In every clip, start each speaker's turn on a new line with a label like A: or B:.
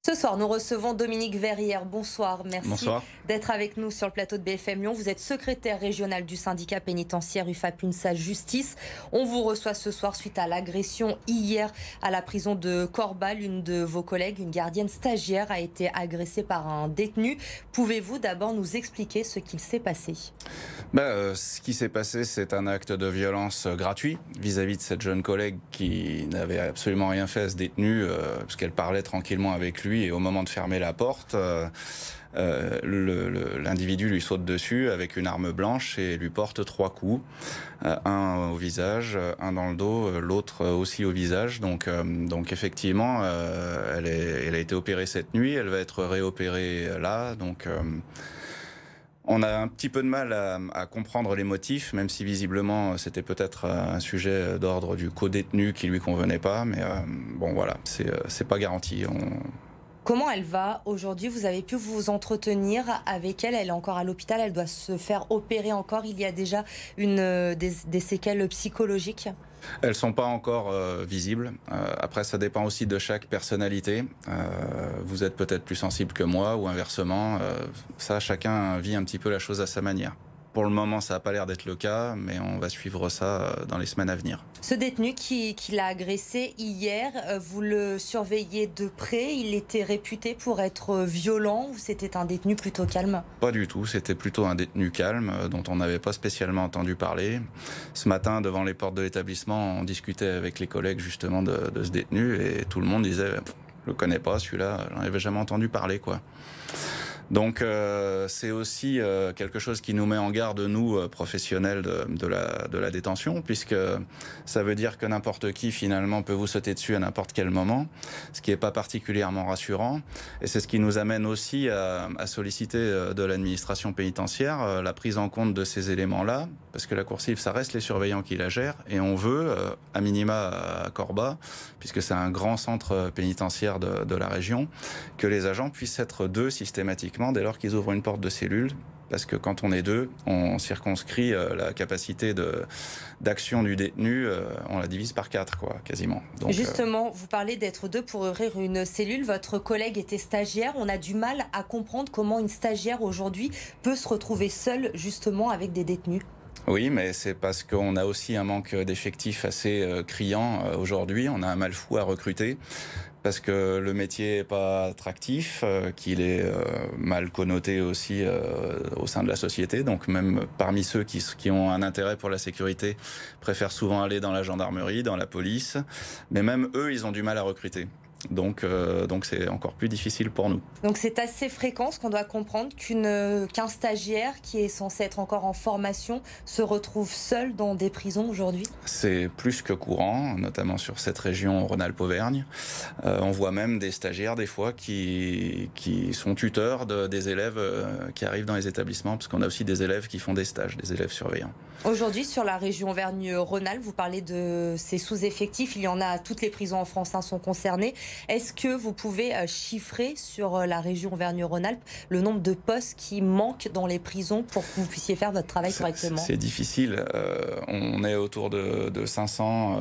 A: Ce soir, nous recevons Dominique Verrière. Bonsoir, merci
B: Bonsoir.
A: d'être avec nous sur le plateau de BFM Lyon. Vous êtes secrétaire régional du syndicat pénitentiaire UFAP-UNSA Justice. On vous reçoit ce soir suite à l'agression hier à la prison de Corba. L'une de vos collègues, une gardienne stagiaire, a été agressée par un détenu. Pouvez-vous d'abord nous expliquer ce qu'il s'est passé ?
B: Ce qui s'est passé, c'est un acte de violence gratuit vis-à-vis de cette jeune collègue qui n'avait absolument rien fait à ce détenu, puisqu'elle parlait tranquillement avec lui et au moment de fermer la porte, l'individu lui saute dessus avec une arme blanche et lui porte 3 coups, un au visage, un dans le dos, l'autre aussi au visage. Donc effectivement, elle a été opérée cette nuit, elle va être réopérée là. On a un petit peu de mal à comprendre les motifs, même si visiblement c'était peut-être un sujet d'ordre du co-détenu qui lui convenait pas. Mais bon, voilà, c'est pas garanti.
A: Comment elle va aujourd'hui ? Vous avez pu vous entretenir avec elle ? Elle est encore à l'hôpital, elle doit se faire opérer encore. Il y a déjà des séquelles psychologiques ?
B: Elles sont pas encore visibles. Après, ça dépend aussi de chaque personnalité. Vous êtes peut-être plus sensible que moi ou inversement. Ça, chacun vit un petit peu la chose à sa manière. Pour le moment, ça n'a pas l'air d'être le cas, mais on va suivre ça dans les semaines à venir.
A: Ce détenu qui l'a agressé hier, vous le surveillez de près. Il était réputé pour être violent ou c'était un détenu plutôt calme ?
B: Pas du tout, c'était plutôt un détenu calme dont on n'avait pas spécialement entendu parler. Ce matin, devant les portes de l'établissement, on discutait avec les collègues justement de ce détenu et tout le monde disait « je le connais pas celui-là, j'en avais jamais entendu parler quoi ». Donc c'est aussi quelque chose qui nous met en garde, nous, professionnels de la détention, puisque ça veut dire que n'importe qui, finalement, peut vous sauter dessus à n'importe quel moment, ce qui n'est pas particulièrement rassurant. Et c'est ce qui nous amène aussi à solliciter de l'administration pénitentiaire la prise en compte de ces éléments-là, parce que la coursive, ça reste les surveillants qui la gèrent, et on veut, à minima à Corba, puisque c'est un grand centre pénitentiaire de la région, que les agents puissent être 2 systématiquement dès lors qu'ils ouvrent une porte de cellule, parce que quand on est 2, on circonscrit la capacité d'action du détenu, on la divise par 4, quoi, quasiment. Donc,
A: justement, vous parlez d'être 2 pour ouvrir une cellule. Votre collègue était stagiaire. On a du mal à comprendre comment une stagiaire aujourd'hui peut se retrouver seule justement avec des détenus.
B: Oui, mais c'est parce qu'on a aussi un manque d'effectifs assez criant aujourd'hui. On a un mal fou à recruter parce que le métier n'est pas attractif, qu'il est mal connoté aussi au sein de la société. Donc même parmi ceux qui ont un intérêt pour la sécurité préfèrent souvent aller dans la gendarmerie, dans la police. Mais même eux, ils ont du mal à recruter. Donc c'est encore plus difficile pour nous.
A: Donc c'est assez fréquent, ce qu'on doit comprendre, qu'un stagiaire qui est censé être encore en formation se retrouve seul dans des prisons aujourd'hui ?
B: C'est plus que courant, notamment sur cette région Rhône-Alpes-Auvergne. On voit même des stagiaires des fois qui sont tuteurs des élèves qui arrivent dans les établissements, parce qu'on a aussi des élèves qui font des stages, des élèves surveillants.
A: Aujourd'hui, sur la région Auvergne-Rhône-Alpes, vous parlez de ces sous-effectifs. Il y en a, toutes les prisons en France sont concernées. Est-ce que vous pouvez chiffrer sur la région Auvergne-Rhône-Alpes le nombre de postes qui manquent dans les prisons pour que vous puissiez faire votre travail correctement ?
B: C'est difficile. On est autour de 500.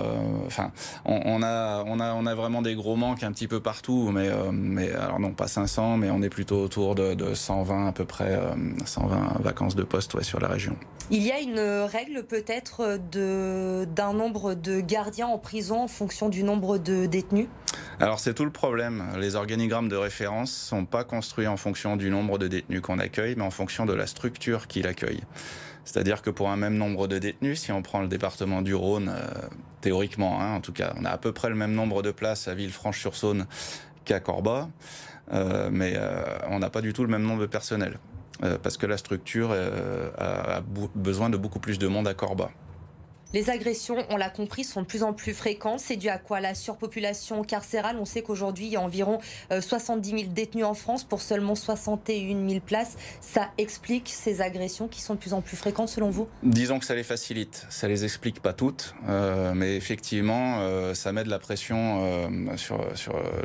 B: On a vraiment des gros manques un petit peu partout. Mais alors non, pas 500, mais on est plutôt autour de 120 à peu près, 120 vacances de poste sur la région.
A: Il y a une règle peut-être d'un nombre de gardiens en prison en fonction du nombre de détenus ?
B: Alors c'est tout le problème. Les organigrammes de référence ne sont pas construits en fonction du nombre de détenus qu'on accueille, mais en fonction de la structure qui l'accueille. C'est-à-dire que pour un même nombre de détenus, si on prend le département du Rhône, théoriquement, en tout cas, on a à peu près le même nombre de places à Villefranche-sur-Saône qu'à Corba, mais on n'a pas du tout le même nombre de personnel. Parce que la structure a besoin de beaucoup plus de monde à Corba.
A: Les agressions, on l'a compris, sont de plus en plus fréquentes. C'est dû à quoi ? La surpopulation carcérale. On sait qu'aujourd'hui, il y a environ 70 000 détenus en France pour seulement 61 000 places. Ça explique ces agressions qui sont de plus en plus fréquentes selon vous ?
B: Disons que ça les facilite. Ça les explique pas toutes, mais effectivement, ça met de la pression sur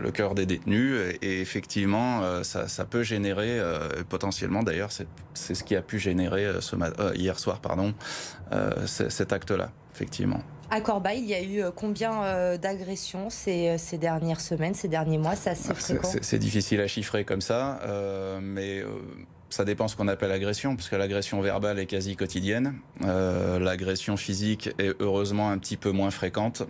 B: le cœur des détenus. Et effectivement, ça peut générer, potentiellement d'ailleurs, c'est ce qui a pu générer hier soir, cet acte-là. Effectivement.
A: À Corbeil, il y a eu combien d'agressions ces dernières semaines, ces derniers mois? C'est assez fréquent?
B: C'est difficile à chiffrer comme ça, mais ça dépend ce qu'on appelle agression, parce que l'agression verbale est quasi quotidienne. L'agression physique est heureusement un petit peu moins fréquente,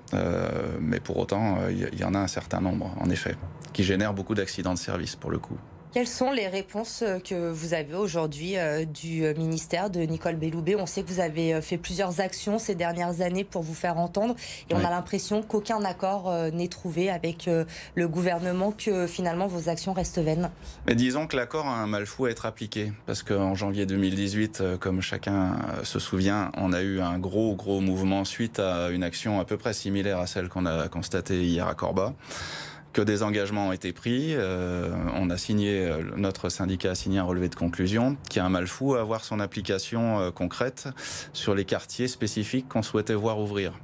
B: mais pour autant, il y en a un certain nombre, en effet, qui génèrent beaucoup d'accidents de service, pour le coup.
A: Quelles sont les réponses que vous avez aujourd'hui du ministère de Nicole Belloubet? On sait que vous avez fait plusieurs actions ces dernières années pour vous faire entendre et on a l'impression qu'aucun accord n'est trouvé avec le gouvernement, que finalement vos actions restent vaines.
B: Mais disons que l'accord a un mal fou à être appliqué, parce qu'en janvier 2018, comme chacun se souvient, on a eu un gros mouvement suite à une action à peu près similaire à celle qu'on a constatée hier à Corba. Que des engagements ont été pris, on a signé, notre syndicat a signé un relevé de conclusion qui a un mal fou à avoir son application concrète sur les quartiers spécifiques qu'on souhaitait voir ouvrir.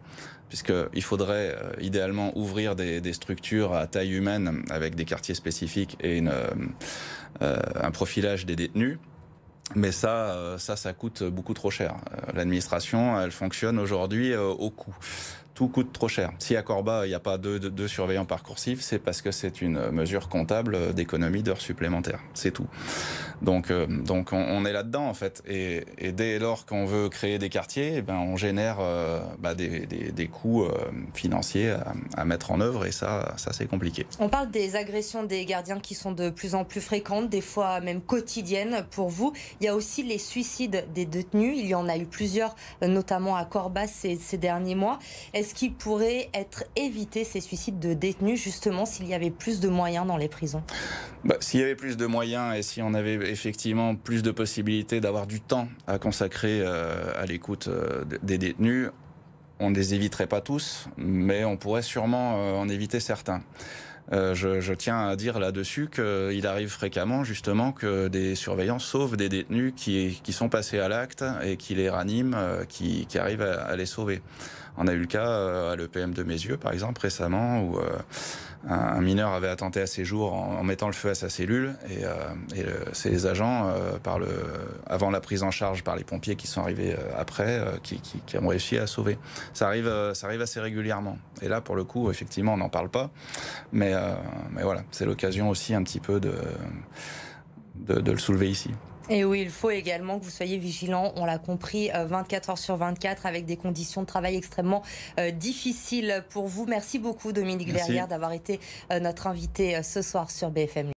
B: Puisqu'il faudrait idéalement ouvrir des structures à taille humaine avec des quartiers spécifiques et un profilage des détenus. Mais ça coûte beaucoup trop cher. L'administration, elle fonctionne aujourd'hui au coût. Tout coûte trop cher. Si à Corba, il n'y a pas deux surveillants parcoursifs, c'est parce que c'est une mesure comptable d'économie d'heures supplémentaires. C'est tout. Donc on est là-dedans, en fait. Et dès lors qu'on veut créer des quartiers, eh ben, on génère des coûts financiers à mettre en œuvre. Et ça c'est compliqué.
A: On parle des agressions des gardiens qui sont de plus en plus fréquentes, des fois même quotidiennes pour vous. Il y a aussi les suicides des détenus. Il y en a eu plusieurs, notamment à Corba ces derniers mois. Est-ce qu'il pourrait être évité, ces suicides de détenus, justement, s'il y avait plus de moyens dans les prisons?
B: S'il y avait plus de moyens et si on avait effectivement plus de possibilités d'avoir du temps à consacrer à l'écoute des détenus, on ne les éviterait pas tous, mais on pourrait sûrement en éviter certains. Je tiens à dire là-dessus qu'il arrive fréquemment justement que des surveillants sauvent des détenus qui sont passés à l'acte et qui les raniment, qui arrivent à les sauver. On a eu le cas à l'EPM de Meyzieux, par exemple, récemment, où un mineur avait attenté à ses jours en mettant le feu à sa cellule. Et c'est les agents, avant la prise en charge par les pompiers qui sont arrivés après, qui ont réussi à sauver. Ça arrive assez régulièrement. Et là, pour le coup, effectivement, on n'en parle pas. Mais voilà, c'est l'occasion aussi un petit peu de le soulever ici.
A: Et oui, il faut également que vous soyez vigilants, on l'a compris, 24 heures sur 24, avec des conditions de travail extrêmement difficiles pour vous. Merci beaucoup, Dominique Verrière, d'avoir été notre invité ce soir sur BFM.